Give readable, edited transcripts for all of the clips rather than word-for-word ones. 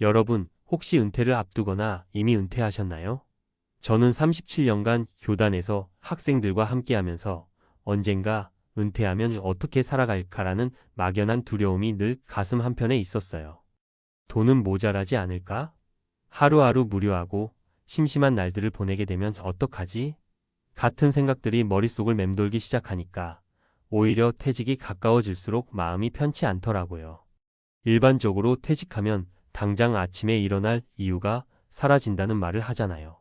여러분, 혹시 은퇴를 앞두거나 이미 은퇴하셨나요? 저는 37년간 교단에서 학생들과 함께하면서 언젠가 은퇴하면 어떻게 살아갈까라는 막연한 두려움이 늘 가슴 한편에 있었어요. 돈은 모자라지 않을까? 하루하루 무료하고 심심한 날들을 보내게 되면 어떡하지? 같은 생각들이 머릿속을 맴돌기 시작하니까 오히려 퇴직이 가까워질수록 마음이 편치 않더라고요. 일반적으로 퇴직하면 당장 아침에 일어날 이유가 사라진다는 말을 하잖아요.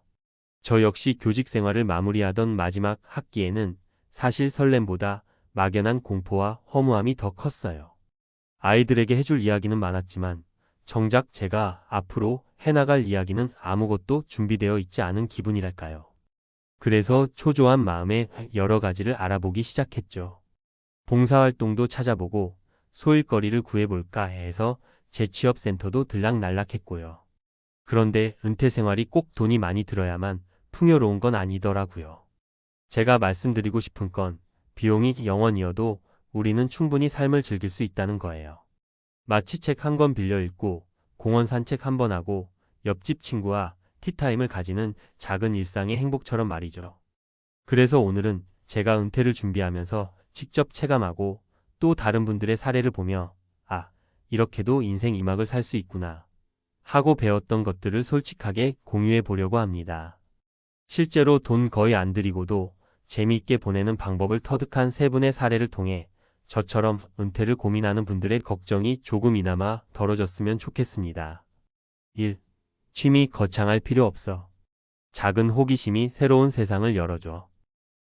저 역시 교직 생활을 마무리하던 마지막 학기에는 사실 설렘보다 막연한 공포와 허무함이 더 컸어요. 아이들에게 해줄 이야기는 많았지만 정작 제가 앞으로 해나갈 이야기는 아무것도 준비되어 있지 않은 기분이랄까요. 그래서 초조한 마음에 여러 가지를 알아보기 시작했죠. 봉사활동도 찾아보고 소일거리를 구해볼까 해서 재취업센터도 들락날락했고요. 그런데 은퇴 생활이 꼭 돈이 많이 들어야만 풍요로운 건 아니더라고요. 제가 말씀드리고 싶은 건 비용이 0원이어도 우리는 충분히 삶을 즐길 수 있다는 거예요. 마치 책 한 권 빌려 읽고 공원 산책 한 번 하고 옆집 친구와 티타임을 가지는 작은 일상의 행복처럼 말이죠. 그래서 오늘은 제가 은퇴를 준비하면서 직접 체감하고 또 다른 분들의 사례를 보며 이렇게도 인생 2막을 살 수 있구나 하고 배웠던 것들을 솔직하게 공유해 보려고 합니다. 실제로 돈 거의 안 들이고도 재미있게 보내는 방법을 터득한 세 분의 사례를 통해 저처럼 은퇴를 고민하는 분들의 걱정이 조금이나마 덜어졌으면 좋겠습니다. 1. 취미 거창할 필요 없어. 작은 호기심이 새로운 세상을 열어줘.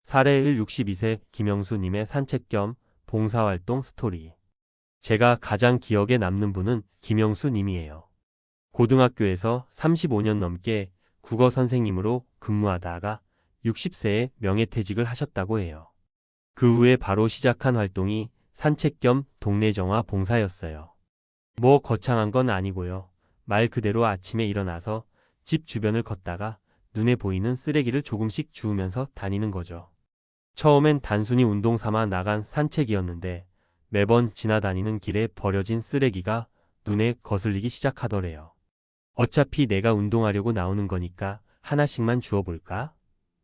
사례 1. 62세 김영수님의 산책 겸 봉사활동 스토리. 제가 가장 기억에 남는 분은 김영수님이에요. 고등학교에서 35년 넘게 국어 선생님으로 근무하다가 60세에 명예퇴직을 하셨다고 해요. 그 후에 바로 시작한 활동이 산책 겸 동네 정화 봉사였어요. 뭐 거창한 건 아니고요. 말 그대로 아침에 일어나서 집 주변을 걷다가 눈에 보이는 쓰레기를 조금씩 주우면서 다니는 거죠. 처음엔 단순히 운동 삼아 나간 산책이었는데 매번 지나다니는 길에 버려진 쓰레기가 눈에 거슬리기 시작하더래요. 어차피 내가 운동하려고 나오는 거니까 하나씩만 주워볼까?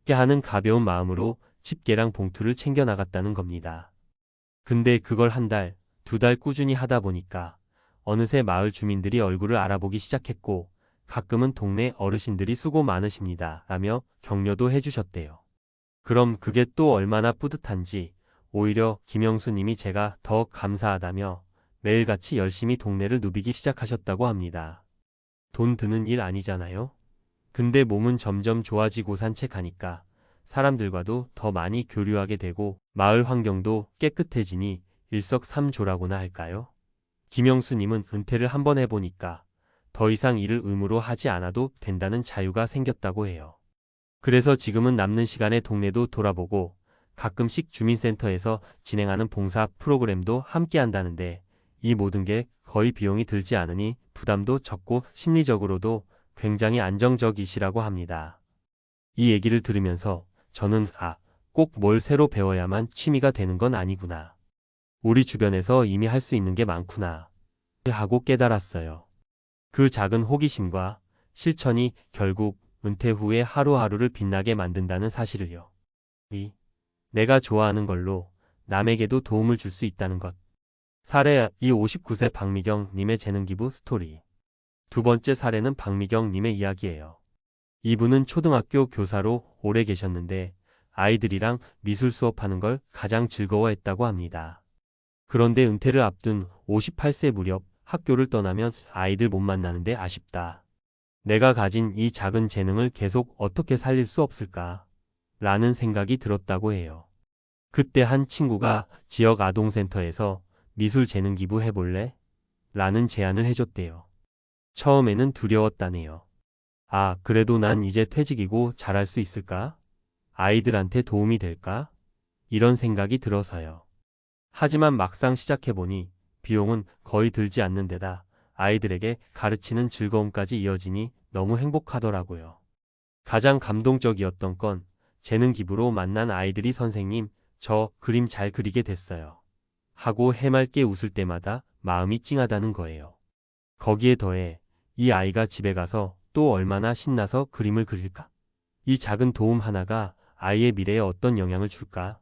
하는 가벼운 마음으로 집게랑 봉투를 챙겨 나갔다는 겁니다. 근데 그걸 한 달, 2달 꾸준히 하다 보니까 어느새 마을 주민들이 얼굴을 알아보기 시작했고 가끔은 동네 어르신들이 수고 많으십니다 라며 격려도 해주셨대요. 그럼 그게 또 얼마나 뿌듯한지 오히려 김영수님이 제가 더 감사하다며 매일같이 열심히 동네를 누비기 시작하셨다고 합니다. 돈 드는 일 아니잖아요? 근데 몸은 점점 좋아지고 산책하니까 사람들과도 더 많이 교류하게 되고 마을 환경도 깨끗해지니 일석삼조라고나 할까요? 김영수님은 은퇴를 한번 해보니까 더 이상 일을 의무로 하지 않아도 된다는 자유가 생겼다고 해요. 그래서 지금은 남는 시간에 동네도 돌아보고 가끔씩 주민센터에서 진행하는 봉사 프로그램도 함께 한다는데 이 모든 게 거의 비용이 들지 않으니 부담도 적고 심리적으로도 굉장히 안정적이시라고 합니다. 이 얘기를 들으면서 저는 꼭 뭘 새로 배워야만 취미가 되는 건 아니구나. 우리 주변에서 이미 할 수 있는 게 많구나 하고 깨달았어요. 그 작은 호기심과 실천이 결국 은퇴 후에 하루하루를 빛나게 만든다는 사실을요. 2. 내가 좋아하는 걸로 남에게도 도움을 줄 수 있다는 것. 사례 2. 59세 박미경 님의 재능기부 스토리. 두 번째 사례는 박미경 님의 이야기예요. 이분은 초등학교 교사로 오래 계셨는데 아이들이랑 미술 수업하는 걸 가장 즐거워했다고 합니다. 그런데 은퇴를 앞둔 58세 무렵 학교를 떠나면 아이들 못 만나는데 아쉽다. 내가 가진 이 작은 재능을 계속 어떻게 살릴 수 없을까? 라는 생각이 들었다고 해요. 그때 한 친구가 지역 아동센터에서 미술 재능 기부해볼래? 라는 제안을 해줬대요. 처음에는 두려웠다네요. 그래도 난 이제 퇴직이고 잘할 수 있을까? 아이들한테 도움이 될까? 이런 생각이 들어서요. 하지만 막상 시작해보니 비용은 거의 들지 않는 데다 아이들에게 가르치는 즐거움까지 이어지니 너무 행복하더라고요. 가장 감동적이었던 건 재능 기부로 만난 아이들이 선생님, 저 그림 잘 그리게 됐어요. 하고 해맑게 웃을 때마다 마음이 찡하다는 거예요. 거기에 더해 이 아이가 집에 가서 또 얼마나 신나서 그림을 그릴까? 이 작은 도움 하나가 아이의 미래에 어떤 영향을 줄까?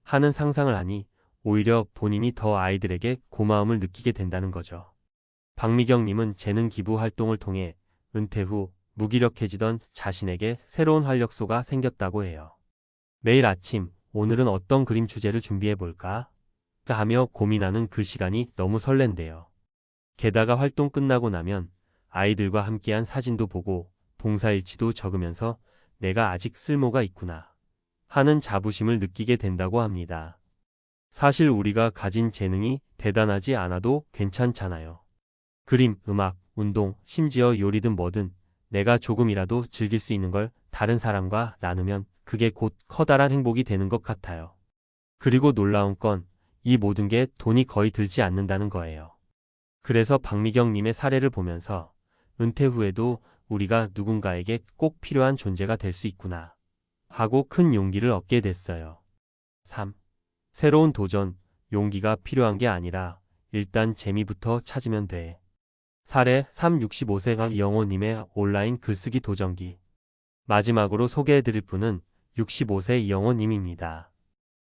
하는 상상을 하니 오히려 본인이 더 아이들에게 고마움을 느끼게 된다는 거죠. 박미경님은 재능 기부 활동을 통해 은퇴 후 무기력해지던 자신에게 새로운 활력소가 생겼다고 해요. 매일 아침 오늘은 어떤 그림 주제를 준비해 볼까? 하며 고민하는 그 시간이 너무 설렌대요. 게다가 활동 끝나고 나면 아이들과 함께한 사진도 보고 봉사일지도 적으면서 내가 아직 쓸모가 있구나 하는 자부심을 느끼게 된다고 합니다. 사실 우리가 가진 재능이 대단하지 않아도 괜찮잖아요. 그림, 음악, 운동, 심지어 요리든 뭐든 내가 조금이라도 즐길 수 있는 걸 다른 사람과 나누면 그게 곧 커다란 행복이 되는 것 같아요. 그리고 놀라운 건 이 모든 게 돈이 거의 들지 않는다는 거예요. 그래서 박미경님의 사례를 보면서 은퇴 후에도 우리가 누군가에게 꼭 필요한 존재가 될 수 있구나 하고 큰 용기를 얻게 됐어요. 3. 새로운 도전, 용기가 필요한 게 아니라 일단 재미부터 찾으면 돼. 사례 3. 65세가 이영호님의 온라인 글쓰기 도전기. 마지막으로 소개해드릴 분은 65세 이영호님입니다.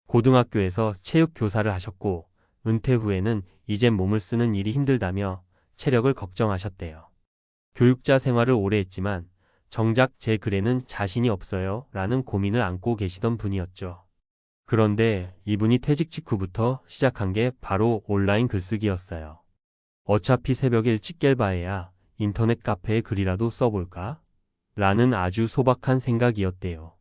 고등학교에서 체육 교사를 하셨고 은퇴 후에는 이젠 몸을 쓰는 일이 힘들다며 체력을 걱정하셨대요. 교육자 생활을 오래 했지만 정작 제 글에는 자신이 없어요 라는 고민을 안고 계시던 분이었죠. 그런데 이분이 퇴직 직후부터 시작한 게 바로 온라인 글쓰기였어요. 어차피 새벽에 일찍 깰 바에야 인터넷 카페에 글이라도 써볼까? 라는 아주 소박한 생각이었대요.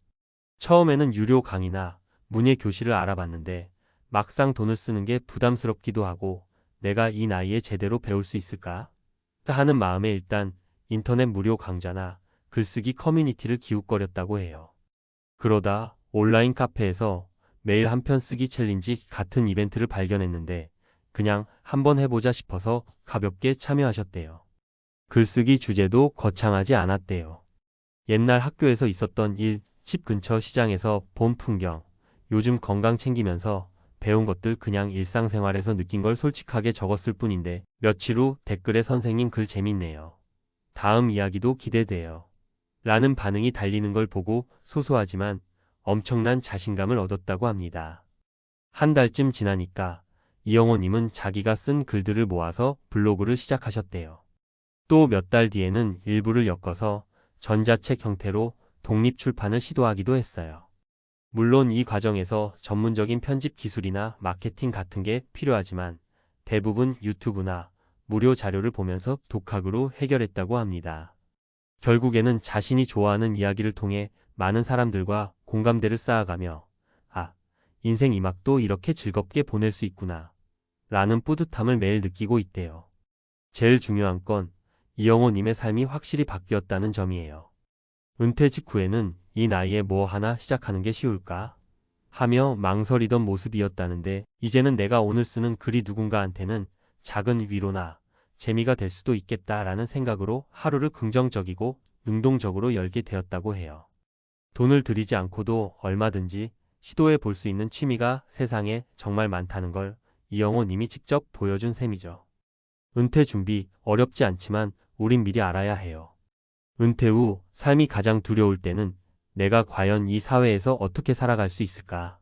처음에는 유료 강의나 문예 교실을 알아봤는데 막상 돈을 쓰는 게 부담스럽기도 하고 내가 이 나이에 제대로 배울 수 있을까? 하는 마음에 일단 인터넷 무료 강좌나 글쓰기 커뮤니티를 기웃거렸다고 해요. 그러다 온라인 카페에서 매일 한 편 쓰기 챌린지 같은 이벤트를 발견했는데 그냥 한번 해보자 싶어서 가볍게 참여하셨대요. 글쓰기 주제도 거창하지 않았대요. 옛날 학교에서 있었던 일, 집 근처 시장에서 본 풍경, 요즘 건강 챙기면서 배운 것들 그냥 일상생활에서 느낀 걸 솔직하게 적었을 뿐인데 며칠 후 댓글에 선생님 글 재밌네요. 다음 이야기도 기대돼요. 라는 반응이 달리는 걸 보고 소소하지만 엄청난 자신감을 얻었다고 합니다. 한 달쯤 지나니까 이영호님은 자기가 쓴 글들을 모아서 블로그를 시작하셨대요. 또 몇 달 뒤에는 일부를 엮어서 전자책 형태로 독립출판을 시도하기도 했어요. 물론 이 과정에서 전문적인 편집 기술이나 마케팅 같은 게 필요하지만 대부분 유튜브나 무료 자료를 보면서 독학으로 해결했다고 합니다. 결국에는 자신이 좋아하는 이야기를 통해 많은 사람들과 공감대를 쌓아가며 인생 이 막도 이렇게 즐겁게 보낼 수 있구나 라는 뿌듯함을 매일 느끼고 있대요. 제일 중요한 건 이영호님의 삶이 확실히 바뀌었다는 점이에요. 은퇴 직후에는 이 나이에 뭐 하나 시작하는 게 쉬울까? 하며 망설이던 모습이었다는데 이제는 내가 오늘 쓰는 글이 누군가한테는 작은 위로나 재미가 될 수도 있겠다라는 생각으로 하루를 긍정적이고 능동적으로 열게 되었다고 해요. 돈을 들이지 않고도 얼마든지 시도해 볼 수 있는 취미가 세상에 정말 많다는 걸 이영호 님이 직접 보여준 셈이죠. 은퇴 준비 어렵지 않지만 우린 미리 알아야 해요. 은퇴 후 삶이 가장 두려울 때는 내가 과연 이 사회에서 어떻게 살아갈 수 있을까?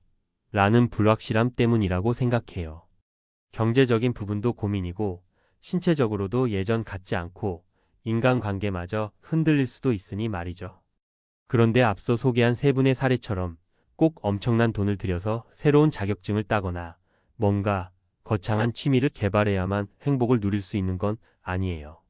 라는 불확실함 때문이라고 생각해요. 경제적인 부분도 고민이고 신체적으로도 예전 같지 않고 인간관계마저 흔들릴 수도 있으니 말이죠. 그런데 앞서 소개한 세 분의 사례처럼 꼭 엄청난 돈을 들여서 새로운 자격증을 따거나 뭔가 거창한 취미를 개발해야만 행복을 누릴 수 있는 건 아니에요.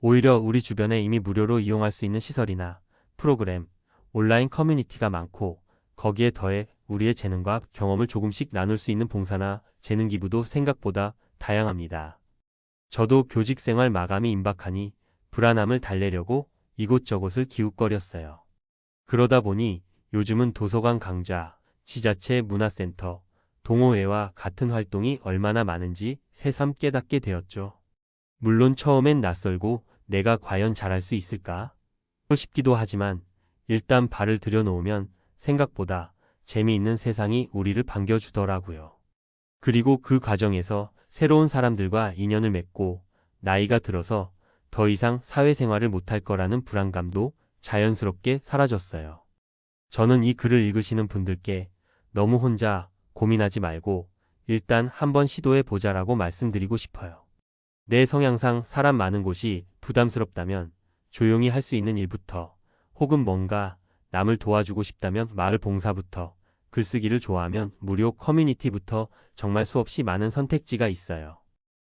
오히려 우리 주변에 이미 무료로 이용할 수 있는 시설이나 프로그램, 온라인 커뮤니티가 많고 거기에 더해 우리의 재능과 경험을 조금씩 나눌 수 있는 봉사나 재능 기부도 생각보다 다양합니다. 저도 교직 생활 마감이 임박하니 불안함을 달래려고 이곳저곳을 기웃거렸어요. 그러다 보니 요즘은 도서관 강좌, 지자체 문화센터, 동호회와 같은 활동이 얼마나 많은지 새삼 깨닫게 되었죠. 물론 처음엔 낯설고 내가 과연 잘할 수 있을까? 싶기도 하지만 일단 발을 들여놓으면 생각보다 재미있는 세상이 우리를 반겨주더라고요. 그리고 그 과정에서 새로운 사람들과 인연을 맺고 나이가 들어서 더 이상 사회생활을 못할 거라는 불안감도 자연스럽게 사라졌어요. 저는 이 글을 읽으시는 분들께 너무 혼자 고민하지 말고 일단 한번 시도해 보자라고 말씀드리고 싶어요. 내 성향상 사람 많은 곳이 부담스럽다면 조용히 할 수 있는 일부터, 혹은 뭔가 남을 도와주고 싶다면 마을 봉사부터, 글쓰기를 좋아하면 무료 커뮤니티부터 정말 수없이 많은 선택지가 있어요.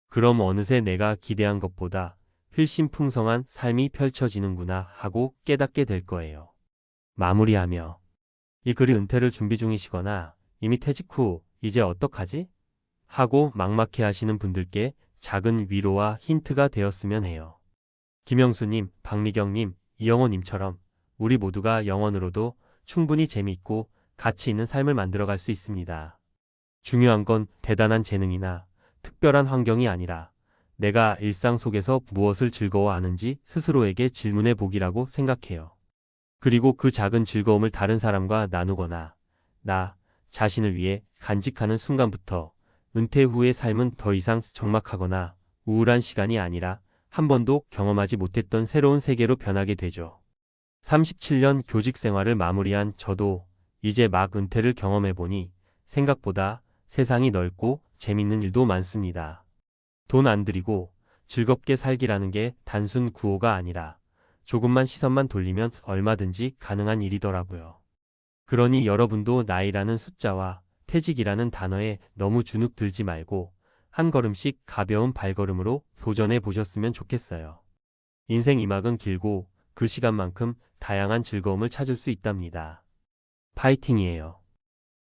그럼 어느새 내가 기대한 것보다 훨씬 풍성한 삶이 펼쳐지는구나 하고 깨닫게 될 거예요. 마무리하며 이 글이 은퇴를 준비 중이시거나 이미 퇴직 후 이제 어떡하지? 하고 막막해 하시는 분들께 작은 위로와 힌트가 되었으면 해요. 김영수님, 박미경님, 이영호님처럼 우리 모두가 영원으로도 충분히 재미있고 가치 있는 삶을 만들어갈 수 있습니다. 중요한 건 대단한 재능이나 특별한 환경이 아니라 내가 일상 속에서 무엇을 즐거워하는지 스스로에게 질문해 보기라고 생각해요. 그리고 그 작은 즐거움을 다른 사람과 나누거나 나 자신을 위해 간직하는 순간부터 은퇴 후의 삶은 더 이상 적막하거나 우울한 시간이 아니라 한 번도 경험하지 못했던 새로운 세계로 변하게 되죠. 37년 교직 생활을 마무리한 저도 이제 막 은퇴를 경험해보니 생각보다 세상이 넓고 재밌는 일도 많습니다. 돈 안 들이고 즐겁게 살기라는 게 단순 구호가 아니라 조금만 시선만 돌리면 얼마든지 가능한 일이더라고요. 그러니 여러분도 나이라는 숫자와 퇴직이라는 단어에 너무 주눅 들지 말고 한 걸음씩 가벼운 발걸음으로 도전해 보셨으면 좋겠어요. 인생 이막은 길고 그 시간만큼 다양한 즐거움을 찾을 수 있답니다. 파이팅이에요.